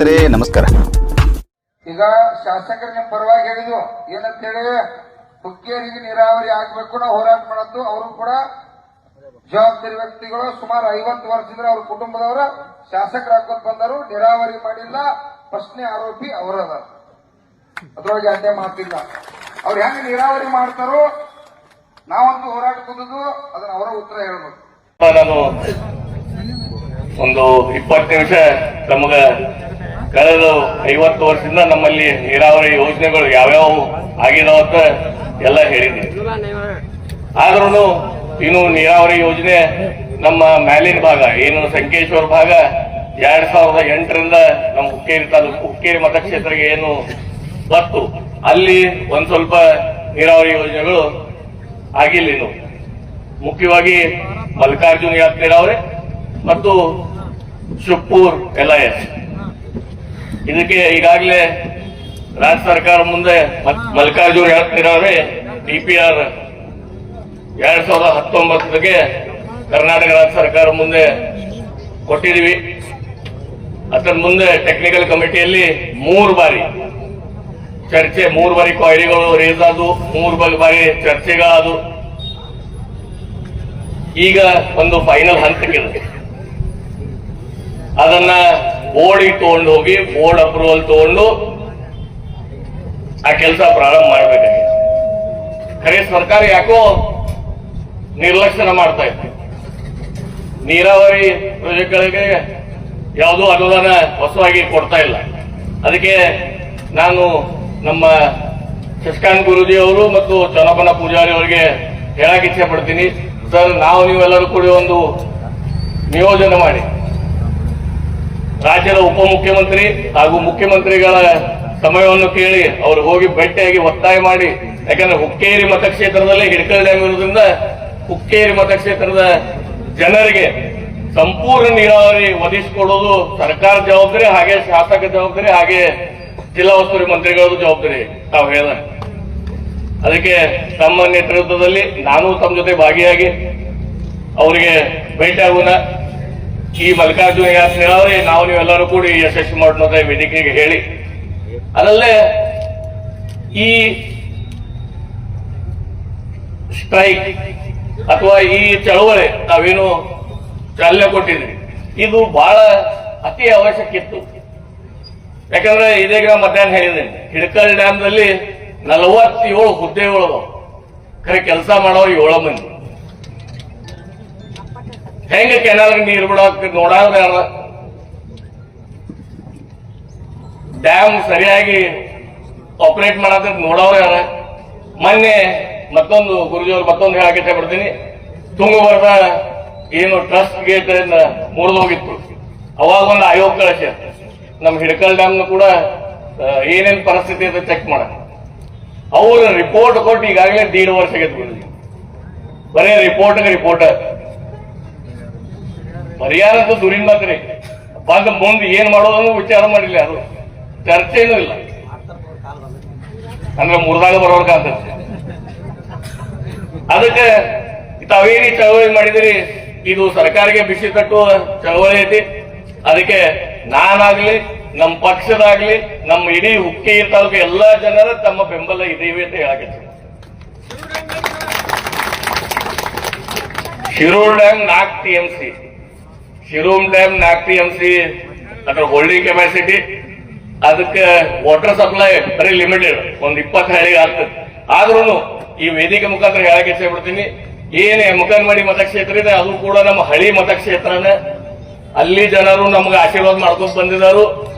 ಸ್ನೇಹಿತರೆ ನಮಸ್ಕಾರ. ಈಗ ಶಾಸಕರ ನಿಮ್ಮ ಪರವಾಗಿ ಹೇಳಿದ್ವು ಏನಂತ ಹೇಳಿ ಹುಕ್ಕೇರಿಗೆ ನೀರಾವರಿ ಆಗ್ಬೇಕು ನಾವು ಹೋರಾಟ ಮಾಡೋದು. ಅವರು ಕೂಡ ಜವಾಬ್ದಾರಿ ವ್ಯಕ್ತಿಗಳು. ಸುಮಾರು 50 ವರ್ಷದಿಂದ ಅವ್ರ ಕುಟುಂಬದವರ ಶಾಸಕರಾಗ್ಕೊಂಡು ಬಂದರು. ನೀರಾವರಿ ಮಾಡಿಲ್ಲ, ಪ್ರಶ್ನೆ ಆರೋಪಿ ಅವರದ, ಅದ್ರೊಳಗೆ ಅಡ್ಡೆ ಮಾತಿಲ್ಲ. ಅವ್ರು ಹೆಂಗ್ ನೀರಾವರಿ ಮಾಡ್ತಾರೋ ನಾವೊಂದು ಹೋರಾಟ ಕೂದುದು ಅದನ್ನ ಅವರ ಉತ್ತರ ಹೇಳ್ಬೇಕು. ನಾನು ಒಂದು 20 ನಿಮಿಷ ನಮಗ ಕಳೆದ 50 ವರ್ಷದಿಂದ ನಮ್ಮಲ್ಲಿ ನೀರಾವರಿ ಯೋಜನೆಗಳು ಯಾವ್ಯಾವ ಆಗಿದಾವಂತ ಎಲ್ಲ ಹೇಳಿದ್ದೀನಿ. ಆದ್ರೂ ಇನ್ನು ನೀರಾವರಿ ಯೋಜನೆ ನಮ್ಮ ಮ್ಯಾಲಿನ ಭಾಗ ಏನು ಸಂಕೇಶ್ವರ ಭಾಗ 2008ರಿಂದ ನಮ್ಮ ಹುಕ್ಕೇರಿ ತಾಲೂಕು ಹುಕ್ಕೇರಿ ಮತಕ್ಷೇತ್ರಕ್ಕೆ ಏನು ಬತ್ತು ಅಲ್ಲಿ ಒಂದ್ ಸ್ವಲ್ಪ ನೀರಾವರಿ ಯೋಜನೆಗಳು ಆಗಿಲ್ಲ. ಇನ್ನು ಮುಖ್ಯವಾಗಿ ಮಲ್ಲಿಕಾರ್ಜುನ ಯಾತ್ರೆ ನೀರಾವರಿ ಮತ್ತು ಶಿವಪುರ್ LIS ಇದಕ್ಕೆ ಈಗಾಗಲೇ ರಾಜ್ಯ ಸರ್ಕಾರ ಮುಂದೆ ಮಲ್ಲಿಕಾರ್ಜುನ ಯಾತ್ರೆ ನೀರಾವರಿ DPR 2019ಗೆ ಕರ್ನಾಟಕ ರಾಜ್ಯ ಸರ್ಕಾರ ಮುಂದೆ ಕೊಟ್ಟಿದ್ದೀವಿ. ಅದರ ಮುಂದೆ ಟೆಕ್ನಿಕಲ್ ಕಮಿಟಿಯಲ್ಲಿ 3 ಬಾರಿ ಚರ್ಚೆ, 3 ಬಾರಿ ಕ್ವೈರಿಗಳು ರೇಸ್ ಆದವು, 3 ಬಾರಿ ಚರ್ಚೆಗಳಾದವು. ಈಗ ಒಂದು ಫೈನಲ್ ಹಂತಕ್ಕಿದೆ. ಅದನ್ನ ಬೋರ್ಡಿಗೆ ತಗೊಂಡು ಹೋಗಿ ಬೋರ್ಡ್ ಅಪ್ರೂವಲ್ ತಗೊಂಡು ಆ ಕೆಲಸ ಪ್ರಾರಂಭ ಮಾಡಬೇಕಾಗಿದೆ. ಖರೆ ಸರ್ಕಾರ ಯಾಕೋ ನಿರ್ಲಕ್ಷ್ಯ ಮಾಡ್ತಾ ಇತ್ತು. ನೀರಾವರಿ ಪ್ರಾಜೆಕ್ಟ್ಗಳಿಗೆ ಯಾವುದೂ ಅನುದಾನ ಹೊಸವಾಗಿ ಕೊಡ್ತಾ ಇಲ್ಲ. ಅದಕ್ಕೆ ನಾನು ನಮ್ಮ ಶಶಿಕಾಂತ್ ಗುರೂಜಿ ಅವರು ಮತ್ತು ಚನ್ನಪ್ಪನ ಪೂಜಾರಿ ಅವರಿಗೆ ಹೇಳಕ್ ಇಚ್ಛೆ ಪಡ್ತೀನಿ. ಸರ್, ನಾವು ನೀವೆಲ್ಲರೂ ಕೂಡ ಒಂದು ನಿಯೋಜನೆ ಮಾಡಿ ರಾಜ್ಯದ ಉಪಮುಖ್ಯಮಂತ್ರಿ ಹಾಗೂ ಮುಖ್ಯಮಂತ್ರಿಗಳ ಸಮಯವನ್ನು ಕೇಳಿ ಅವರು ಹೋಗಿ ಭೇಟಿಯಾಗಿ ಒತ್ತಾಯ ಮಾಡಿ. ಯಾಕಂದ್ರೆ ಹುಕ್ಕೇರಿ ಮತಕ್ಷೇತ್ರದಲ್ಲಿ ಹಿಡಕಲ್ ಡ್ಯಾಮ್ ಇರೋದ್ರಿಂದ ಹುಕ್ಕೇರಿ ಮತಕ್ಷೇತ್ರದ ಜನರಿಗೆ ಸಂಪೂರ್ಣ ನೀರಾವರಿ ಒದಗಿಸಿಕೊಡೋದು ಸರ್ಕಾರ ಜವಾಬ್ದಾರಿ, ಹಾಗೆ ಶಾಸಕ ಜವಾಬ್ದಾರಿ, ಹಾಗೆ ಜಿಲ್ಲಾ ಉಸ್ತುವಾರಿ ಮಂತ್ರಿಗಳದ್ದು ಜವಾಬ್ದಾರಿ ತಾವು ಹೇಳ. ಅದಕ್ಕೆ ತಮ್ಮ ನೇತೃತ್ವದಲ್ಲಿ ನಾನು ತಮ್ಮ ಜೊತೆ ಭಾಗಿಯಾಗಿ ಅವರಿಗೆ ಭೇಟಿಯಾಗೋಣ. ಈ ಮಲ್ಲಿಕಾರ್ಜುನ ಯಾತ್ರೆ ನೀರಾವರಿ ನಾವು ನೀವೆಲ್ಲರೂ ಕೂಡಿ ಯಶಸ್ವಿ ಮಾಡೋದ ವೇದಿಕೆಗೆ ಹೇಳಿ. ಅದಲ್ಲೇ ಈ ಸ್ಟ್ರೈಕ್ ಅಥವಾ ಈ ಚಳವಳಿ ನಾವೇನು ಚಾಲನೆ ಕೊಟ್ಟಿದ್ವಿ, ಇದು ಬಹಳ ಅತಿ ಅವಶ್ಯಕ ಇತ್ತು. ಯಾಕಂದ್ರೆ ಇದೀಗ ಮಧ್ಯಾಹ್ನ ಹೇಳಿದ್ದೇನೆ, ಹಿಡಕಲ್ ಡ್ಯಾಮ್ನಲ್ಲಿ 47 ಹುದ್ದೆಗಳು ಖರೆ ಕೆಲಸ ಮಾಡೋರು 7 ಮಂದಿ. ಹೆಂಗ ಕೆನಾಲ್ ನೀರು ಬಿಡೋಕೆ ನೋಡೋರು ಯಾರ, ಡ್ಯಾಮ್ ಸರಿಯಾಗಿ ಆಪರೇಟ್ ಮಾಡೋದಕ್ಕೆ ನೋಡೋರು ಯಾರ. ಮೊನ್ನೆ ಮತ್ತೊಂದು ಗುರುಜಿಯವರು ಮತ್ತೊಂದು ಹೇಳಕ್ಕೆ ಬಿಡ್ತೀನಿ, ತುಂಗಭದ್ರಾ ಏನು ಟ್ರಸ್ಟ್ ಗೇಟ್ ಮುರಿದು ಹೋಗಿತ್ತು, ಅವಾಗ ಒಂದು ಆಯೋಗ ಕಳಿಸಿ ನಮ್ಮ ಹಿಡಕಲ್ ಡ್ಯಾಮ್ ಕೂಡ ಏನೇನು ಪರಿಸ್ಥಿತಿ ಅಂತ ಚೆಕ್ ಮಾಡ. ಅವ್ರ ರಿಪೋರ್ಟ್ ಕೊಟ್ಟು ಈಗಾಗಲೇ 1.5 ವರ್ಷ ಆಗೈತೆ ಗುರುಜಿ. ಬರೀ ರಿಪೋರ್ಟ್ ಪರಿಹಾರ ಅಂತ ದುರಿನ್ ಮಾತ್ರಿ ಬಂದ ಮುಂದೆ ಏನ್ ಮಾಡೋದನ್ನು ವಿಚಾರ ಮಾಡಿಲ್ಲ. ಅದು ಚರ್ಚೆನೂ ಇಲ್ಲ. ಅಂದ್ರೆ ಮುರಿದಾಗ ಬರೋರ್ಗಂತ. ಅದಕ್ಕೆ ತಾವೇನಿ ಚಳವಳಿ ಮಾಡಿದಿರಿ, ಇದು ಸರ್ಕಾರಕ್ಕೆ ಬಿಸಿ ತಟ್ಟುವ ಚಳವಳಿ ಐತಿ. ಅದಕ್ಕೆ ನಾನಾಗ್ಲಿ, ನಮ್ಮ ಪಕ್ಷದಾಗ್ಲಿ, ನಮ್ಮ ಇಡೀ ಹುಕ್ಕೇರಿ ತಾಲೂಕು ಎಲ್ಲಾ ಜನರ ತಮ್ಮ ಬೆಂಬಲ ಇದೀವಿ ಅಂತ ಹೇಳಕ್ಕೆ. Shirur dam 4 TMC, Shirur dam 4 TMC ಅದ್ರ ಹೋಲ್ಡಿಂಗ್ ಕೆಪಾಸಿಟಿ. ಅದಕ್ಕೆ ವಾಟರ್ ಸಪ್ಲೈ ಬರೀ ಲಿಮಿಟೆಡ್, ಒಂದು 20 ಹಳ್ಳಿಗೆ ಆಗ್ತದೆ. ಆದ್ರೂ ಈ ವೇದಿಕೆ ಮುಖಾಂತರ ಹೇಳಕ್ಕೆ ಇಚ್ಛೆ ಪಡ್ತೀನಿ, ಏನೇ ಮುಖನ್ಮಡಿ ಮತಕ್ಷೇತ್ರ ಇದೆ ಅದು ಕೂಡ ನಮ್ಮ ಹಳಿ ಮತಕ್ಷೇತ್ರನೇ. ಅಲ್ಲಿ ಜನರು ನಮ್ಗೆ ಆಶೀರ್ವಾದ ಮಾಡ್ಕೊಂಡು ಬಂದಿದ್ದಾರೆ.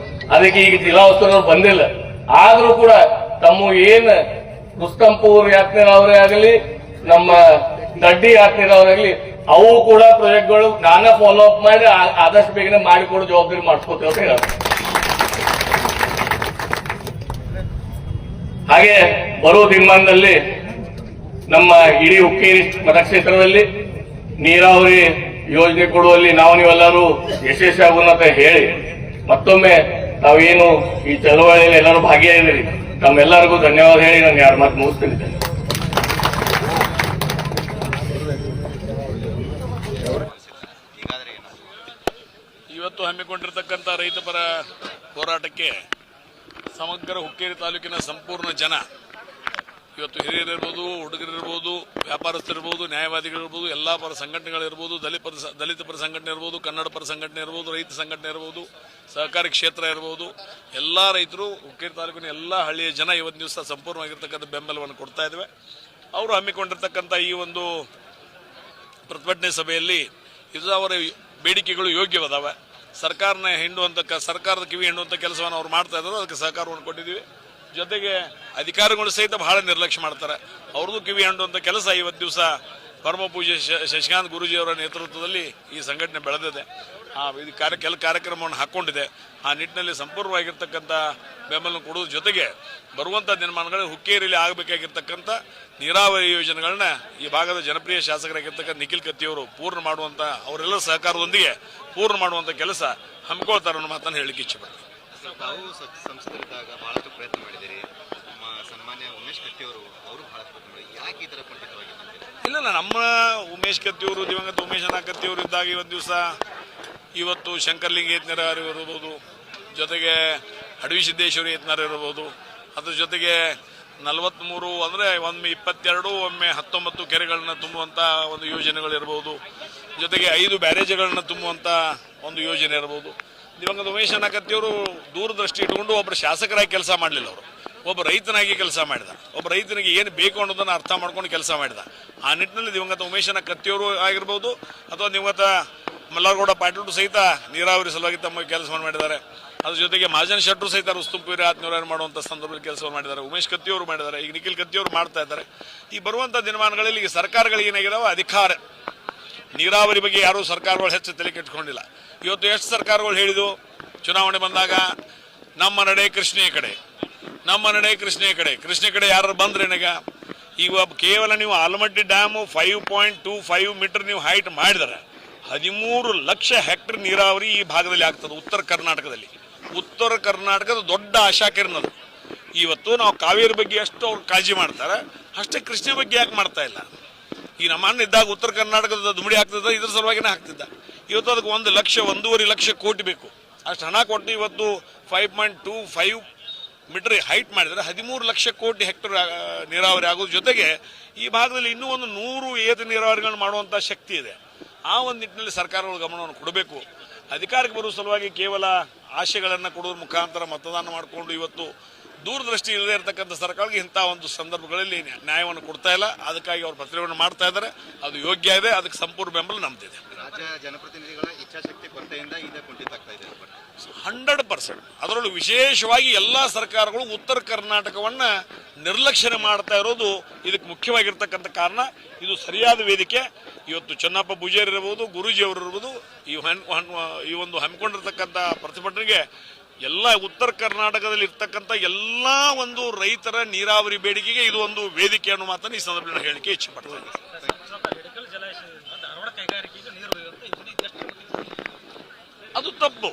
ಅದಕ್ಕೆ ಈಗ ಜಿಲ್ಲಾ ಉಸ್ತುವಾರಿ ಬಂದಿಲ್ಲ. ಆದ್ರೂ ಕೂಡ ತಮ್ಮ ಏನ್ ರುಸ್ತಂಪುರ್ ಯಾತ್ರೆ ನೀರಾವರಿ ಆಗಲಿ, ನಮ್ಮ ದಡ್ಡಿ ಯಾತ್ರೆ ನೀರಾವರಿ ಆಗಲಿ, ಅವು ಕೂಡ ಪ್ರಾಜೆಕ್ಟ್ಗಳು ನಾನೇ ಫಾಲೋ ಅಪ್ ಮಾಡಿ ಆದಷ್ಟು ಬೇಗನೆ ಮಾಡಿಕೊಡೋ ಜವಾಬ್ದಾರಿ ಮಾಡಿಸ್ಕೋತೇವೆ ಅಂತ ಹೇಳ. ಹಾಗೆ ಬರೋ ದಿನಮಾನದಲ್ಲಿ ನಮ್ಮ ಇಡೀ ಹುಕ್ಕೇರಿ ಮತಕ್ಷೇತ್ರದಲ್ಲಿ ನೀರಾವರಿ ಯೋಜನೆ ಕೊಡುವಲ್ಲಿ ನಾವು ನೀವೆಲ್ಲರೂ ಯಶಸ್ವಿ ಆಗೋಣ ಅಂತ ಹೇಳಿ, ಮತ್ತೊಮ್ಮೆ ತಾವೇನು ಈ ಚಳವಳಿಯಲ್ಲಿ ಎಲ್ಲರೂ ಭಾಗಿಯಾಗಿದ್ದೀರಿ, ತಮ್ಮೆಲ್ಲರಿಗೂ ಧನ್ಯವಾದ ಹೇಳಿ ನಾನು 2 ಮಾತು ಮುಗಿಸ್ತೀನಿ. ಇವತ್ತು ಹಮ್ಮಿಕೊಂಡಿರ್ತಕ್ಕಂಥ ರೈತಪರ ಹೋರಾಟಕ್ಕೆ ಸಮಗ್ರ ಹುಕ್ಕೇರಿ ತಾಲೂಕಿನ ಸಂಪೂರ್ಣ ಜನ ಇವತ್ತು ಹಿರಿಯರಿರ್ಬೋದು, ಹುಡುಗರಿರ್ಬೋದು, ವ್ಯಾಪಾರಸ್ಥರಿರ್ಬೋದು, ನ್ಯಾಯವಾದಿಗಳಿರ್ಬೋದು, ಎಲ್ಲ ಪರ ಸಂಘಟನೆಗಳಿರ್ಬೋದು, ದಲಿತ ಪರ ಸಂಘಟನೆ ಇರ್ಬೋದು, ಕನ್ನಡ ಪರ ಸಂಘಟನೆ ಇರ್ಬೋದು, ರೈತ ಸಂಘಟನೆ ಇರ್ಬೋದು, ಸಹಕಾರಿ ಕ್ಷೇತ್ರ ಇರ್ಬೋದು, ಎಲ್ಲ ರೈತರು ಹುಕ್ಕೇರಿ ತಾಲೂಕಿನ ಎಲ್ಲ ಹಳ್ಳಿಯ ಜನ ಇವತ್ತು ದಿವಸ ಸಂಪೂರ್ಣವಾಗಿರ್ತಕ್ಕಂಥ ಬೆಂಬಲವನ್ನು ಕೊಡ್ತಾ ಇದ್ದೇವೆ. ಅವರು ಹಮ್ಮಿಕೊಂಡಿರ್ತಕ್ಕಂಥ ಈ ಒಂದು ಪ್ರತಿಭಟನೆ ಸಭೆಯಲ್ಲಿ ಇದು ಅವರ ಬೇಡಿಕೆಗಳು ಯೋಗ್ಯವದಾವೆ. ಸರ್ಕಾರದ ಕಿವಿ ಹಿಂಡುವಂಥ ಕೆಲಸವನ್ನು ಅವ್ರು ಮಾಡ್ತಾ ಇದ್ದಾರೆ. ಅದಕ್ಕೆ ಸಹಕಾರವನ್ನು ಕೊಟ್ಟಿದ್ದೀವಿ. ಜೊತೆಗೆ ಅಧಿಕಾರಿಗಳು ಸಹಿತ ಬಹಳ ನಿರ್ಲಕ್ಷ್ಯ ಮಾಡ್ತಾರೆ. ಅವ್ರದ್ದು ಕಿವಿ ಹಿಂಡುವಂಥ ಕೆಲಸ ಇವತ್ತು ದಿವಸ ಪರಮ ಪೂಜ್ಯ ಶಶಿಕಾಂತ್ ಗುರೂಜಿಯವರ ನೇತೃತ್ವದಲ್ಲಿ ಈ ಸಂಘಟನೆ ಬೆಳೆದಿದೆ. ಕೆಲ ಕಾರ್ಯಕ್ರಮವನ್ನು ಹಾಕ್ಕೊಂಡಿದೆ. ಆ ನಿಟ್ಟಿನಲ್ಲಿ ಸಂಪೂರ್ಣವಾಗಿರ್ತಕ್ಕಂಥ ಬೆಂಬಲ ಕೊಡೋದ್ರ ಜೊತೆಗೆ ಬರುವಂಥ ದಿನಮಾನಗಳಲ್ಲಿ ಹುಕ್ಕೇರಿಯಲ್ಲಿ ಆಗಬೇಕಾಗಿರ್ತಕ್ಕಂಥ ನೀರಾವರಿ ಯೋಜನೆಗಳನ್ನ ಈ ಭಾಗದ ಜನಪ್ರಿಯ ಶಾಸಕರಾಗಿರ್ತಕ್ಕಂಥ ನಿಖಿಲ್ ಕತ್ತಿಯವರು ಪೂರ್ಣ ಮಾಡುವಂಥ, ಅವರೆಲ್ಲ ಸಹಕಾರದೊಂದಿಗೆ ಪೂರ್ಣ ಮಾಡುವಂಥ ಕೆಲಸ ಹಮ್ಮಿಕೊಳ್ತಾರೆ ಅನ್ನೋ ಮಾತನ್ನು ಹೇಳಲಿಕ್ಕೆ ಇಚ್ಛೆಪಡ್ತೀನಿ. ತಾವು ಸಂಸದರಿದ್ದಾಗ ಬಹಳಷ್ಟು ಪ್ರಯತ್ನ ಮಾಡಿದ್ದೀರಿ. ನಮ್ಮ ಸನ್ಮಾನ್ಯ ಉಮೇಶ್ ಕತ್ತಿಯವರು ಬಹಳಷ್ಟು ಪ್ರಯತ್ನ ಮಾಡಿದ್ದಾರೆ. ಯಾಕೆ ಈ ಥರ ಕುಂಠಿತವಾಗಿದ್ದಾರೆ? ಇಲ್ಲ, ನಮ್ಮ ಉಮೇಶ್ ಕತ್ತಿಯವರು, ದಿವಂಗತ ಉಮೇಶ್ ಕತ್ತಿಯವರು ಇದ್ದಾಗ ಇವತ್ತು ಶಂಕರ್ಲಿಂಗ ಯತ್ನಾರ್ ಇರಬಹುದು, ಜೊತೆಗೆ ಅಡವಿ ಸಿದ್ದೇಶ್ವರಿ ಯತ್ನಾರ್ ಇರಬಹುದು, ಅದ್ರ ಜೊತೆಗೆ 43 ಅಂದರೆ ಒಮ್ಮೆ 22 ಒಮ್ಮೆ 19 ಕೆರೆಗಳನ್ನ ತುಂಬುವಂಥ ಒಂದು ಯೋಜನೆಗಳಿರ್ಬೋದು, ಜೊತೆಗೆ 5 ಬ್ಯಾರೇಜ್ಗಳನ್ನ ತುಂಬುವಂಥ ಒಂದು ಯೋಜನೆ ಇರ್ಬೋದು. ದಿವಂಗತ ಉಮೇಶ್ ಕತ್ತಿಯವರು ದೂರದೃಷ್ಟಿ ಇಟ್ಕೊಂಡು ಒಬ್ಬರು ಶಾಸಕರಾಗಿ ಕೆಲಸ ಮಾಡಲಿಲ್ಲ. ಅವರು ಒಬ್ಬ ರೈತನಾಗಿ ಕೆಲಸ ಮಾಡಿದ. ಒಬ್ಬ ರೈತನಿಗೆ ಏನು ಬೇಕು ಅನ್ನೋದನ್ನು ಅರ್ಥ ಮಾಡ್ಕೊಂಡು ಕೆಲಸ ಮಾಡಿದ. ಆ ನಿಟ್ಟಿನಲ್ಲಿ ದಿವಂಗತ ಉಮೇಶ್ ಕತ್ತಿಯವರು ಆಗಿರ್ಬೋದು ಅಥವಾ ದಿವಂಗತ ಮಲ್ಲಾರಗೌಡ ಪಾಟೀಲ್ ಸಹಿತ ನೀರಾವರಿ ಸಲುವಾಗಿ ತಮ್ಮ ಕೆಲಸವನ್ನು ಮಾಡಿದ್ದಾರೆ. ಅದ್ರ ಜೊತೆಗೆ ಮಹಾಜನ್ ಶೆಟ್ಟರು ಸಹಿತ ರುಸ್ತುಂಪುರಿ ಆತ್ಮೀಯರು ಮಾಡುವಂಥ ಸಂದರ್ಭದಲ್ಲಿ ಕೆಲಸವನ್ನು ಮಾಡಿದ್ದಾರೆ. ಉಮೇಶ್ ಕತ್ತಿಯವರು ಮಾಡಿದ್ದಾರೆ. ಈಗ ನಿಖಿಲ್ ಕತ್ತಿಯವರು ಮಾಡ್ತಾ ಇದ್ದಾರೆ. ಈ ಬರುವಂಥ ದಿನಮಾನಗಳಲ್ಲಿ ಈಗ ಸರ್ಕಾರಗಳಿಗೆ ಏನಾಗಿದಾವೆ, ಅಧಿಕಾರ ನೀರಾವರಿ ಬಗ್ಗೆ ಯಾರೂ ಸರ್ಕಾರಗಳು ಹೆಚ್ಚು ತಲೆ ಕೆಟ್ಕೊಂಡಿಲ್ಲ. ಇವತ್ತು ಎಷ್ಟು ಸರ್ಕಾರಗಳು ಹೇಳಿದ್ವು ಚುನಾವಣೆ ಬಂದಾಗ, ನಮ್ಮ ನಡೆ ಕೃಷ್ಣೆಯ ಕಡೆ, ನಮ್ಮ ನಡೆ ಕೃಷ್ಣೆಯ ಕಡೆ. ಕೃಷ್ಣೆ ಕಡೆ ಯಾರು ಬಂದ್ರೆ ಈಗ ಕೇವಲ ನೀವು ಆಲಮಟ್ಟಿ ಡ್ಯಾಮು 5.25 ಮೀಟರ್ ನೀವು ಹೈಟ್ ಮಾಡಿದರೆ 13 ಲಕ್ಷ ಹೆಕ್ಟರ್ ನೀರಾವರಿ ಈ ಭಾಗದಲ್ಲಿ ಆಗ್ತದೆ. ಉತ್ತರ ಕರ್ನಾಟಕದ ದೊಡ್ಡ ಆಶಾ ಕಿರಣ ಅದು. ಇವತ್ತು ನಾವು ಕಾವೇರಿ ಬಗ್ಗೆ ಎಷ್ಟು ಅವ್ರು ಕಾಳಜಿ ಮಾಡ್ತಾರೆ, ಅಷ್ಟೇ ಕೃಷ್ಣೆ ಬಗ್ಗೆ ಯಾಕೆ ಮಾಡ್ತಾ ಇಲ್ಲ? ಈ ನಮ್ಮ ಅಣ್ಣ ಇದ್ದಾಗ ಉತ್ತರ ಕರ್ನಾಟಕದ ದುಮಿಡಿ ಆಗ್ತದ, ಇದ್ರ ಸಲುವಾಗಿನೇ ಆಗ್ತಿದ್ದ. ಇವತ್ತು ಅದಕ್ಕೆ 1.5 ಲಕ್ಷ ಕೋಟಿ ಬೇಕು. ಅಷ್ಟು ಹಣ ಕೊಟ್ಟು ಇವತ್ತು 5.25 ಮೀಟರ್ ಹೈಟ್ ಮಾಡಿದರೆ 13 ಲಕ್ಷ ಕೋಟಿ ಹೆಕ್ಟರ್ ನೀರಾವರಿ ಆಗೋದ್ರ ಜೊತೆಗೆ ಈ ಭಾಗದಲ್ಲಿ ಇನ್ನೂ ಒಂದು 100 ಏತ ನೀರಾವರಿಗಳನ್ನು ಮಾಡುವಂಥ ಶಕ್ತಿ ಇದೆ. ಆ ಒಂದು ನಿಟ್ಟಿನಲ್ಲಿ ಸರ್ಕಾರಗಳು ಗಮನವನ್ನು ಕೊಡಬೇಕು. ಅಧಿಕಾರಕ್ಕೆ ಬರುವ ಸಲುವಾಗಿ ಕೇವಲ ಆಶೆಗಳನ್ನು ಕೊಡೋದ್ರ ಮುಖಾಂತರ ಮತದಾನ ಮಾಡಿಕೊಂಡು ಇವತ್ತು ದೂರದೃಷ್ಟಿ ಇಲ್ಲದೆ ಇರತಕ್ಕಂಥ ಸರ್ಕಾರಕ್ಕೆ ಇಂಥ ಒಂದು ಸಂದರ್ಭಗಳಲ್ಲಿ ನ್ಯಾಯವನ್ನು ಕೊಡ್ತಾ ಇಲ್ಲ. ಅದಕ್ಕಾಗಿ ಅವರು ಪ್ರತಿಭಟನೆ ಮಾಡ್ತಾ ಇದ್ದಾರೆ. ಅದು ಯೋಗ್ಯ ಇದೆ. ಅದಕ್ಕೆ ಸಂಪೂರ್ಣ ಬೆಂಬಲ ನಮ್ದಿದೆ. ರಾಜ್ಯ ಜನಪ್ರತಿನಿಧಿಗಳ ಇಚ್ಛಾಶಕ್ತಿ ಕೊರತೆಯಿಂದ ಈಗ ಕುಂಠಿತ ಆಗ್ತಾ ಇದೆ. 100%. ಅದರಲ್ಲೂ ವಿಶೇಷವಾಗಿ ಎಲ್ಲ ಸರ್ಕಾರಗಳು ಉತ್ತರ ಕರ್ನಾಟಕವನ್ನು ನಿರ್ಲಕ್ಷ್ಯ ಮಾಡ್ತಾ ಇರೋದು ಇದಕ್ಕೆ ಮುಖ್ಯವಾಗಿರ್ತಕ್ಕಂಥ ಕಾರಣ. ಇದು ಸರಿಯಾದ ವೇದಿಕೆ. ಇವತ್ತು ಚೆನ್ನಪ್ಪ ಪೂಜಾರಿ ಇರಬಹುದು, ಗುರೂಜಿಯವರು ಇರ್ಬೋದು, ಈ ಒಂದು ಹಮ್ಮಿಕೊಂಡಿರ್ತಕ್ಕಂಥ ಪ್ರತಿಭಟನೆಗೆ ಎಲ್ಲ ಉತ್ತರ ಕರ್ನಾಟಕದಲ್ಲಿ ಇರ್ತಕ್ಕಂಥ ಎಲ್ಲ ಒಂದು ರೈತರ ನೀರಾವರಿ ಬೇಡಿಕೆಗೆ ಇದು ಒಂದು ವೇದಿಕೆ ಅನ್ನೋ ಮಾತನ್ನು ಈ ಸಂದರ್ಭದಲ್ಲಿ ಹೇಳಿಕೆ ಇಚ್ಛೆಪಡ್ತೇನೆ. ಅದು ತಪ್ಪು.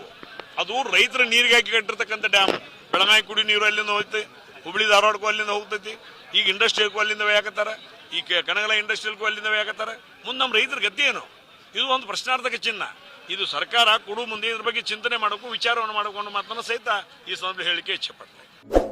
ಅದು ರೈತರ ನೀರಿಗೆ ಹಾಕಿ ಕಟ್ಟಿರ್ತಕ್ಕಂಥ ಡ್ಯಾಮ್. ಬೆಳಗಾವಿ ಕುಡಿ ನೀರು ಅಲ್ಲಿಂದ ಹೋಗ್ತೈತಿ, ಹುಬ್ಳಿ ಧಾರವಾಡಕ್ಕೂ ಅಲ್ಲಿಂದ ಹೋಗ್ತೈತಿ, ಈಗ ಇಂಡಸ್ಟ್ರಿಯಲ್ಗೂ ಅಲ್ಲಿಂದ ಹಾಕತ್ತಾರೆ, ಈ ಕನಗಲ ಇಂಡಸ್ಟ್ರಿಯಲ್ಗೂ ಅಲ್ಲಿಂದ ಹಾಕತ್ತಾರೆ. ಮುಂದೆ ನಮ್ಮ ರೈತರ ಗತಿ ಏನು? ಇದು ಒಂದು ಪ್ರಶ್ನಾರ್ಥಕ ಚಿಹ್ನ. ಇದು ಸರ್ಕಾರ ಕೊಡು ಮುಂದೆ ಇದ್ರ ಬಗ್ಗೆ ಚಿಂತನೆ ಮಾಡಬೇಕು, ವಿಚಾರವನ್ನು ಮಾಡಬೇಕು ಅನ್ನೋ ಮಾತನ್ನು ಸಹಿತ ಈ ಸಂದರ್ಭದಲ್ಲಿ ಹೇಳಿಕೆ ಇಚ್ಛೆಪಡ್ತೇನೆ.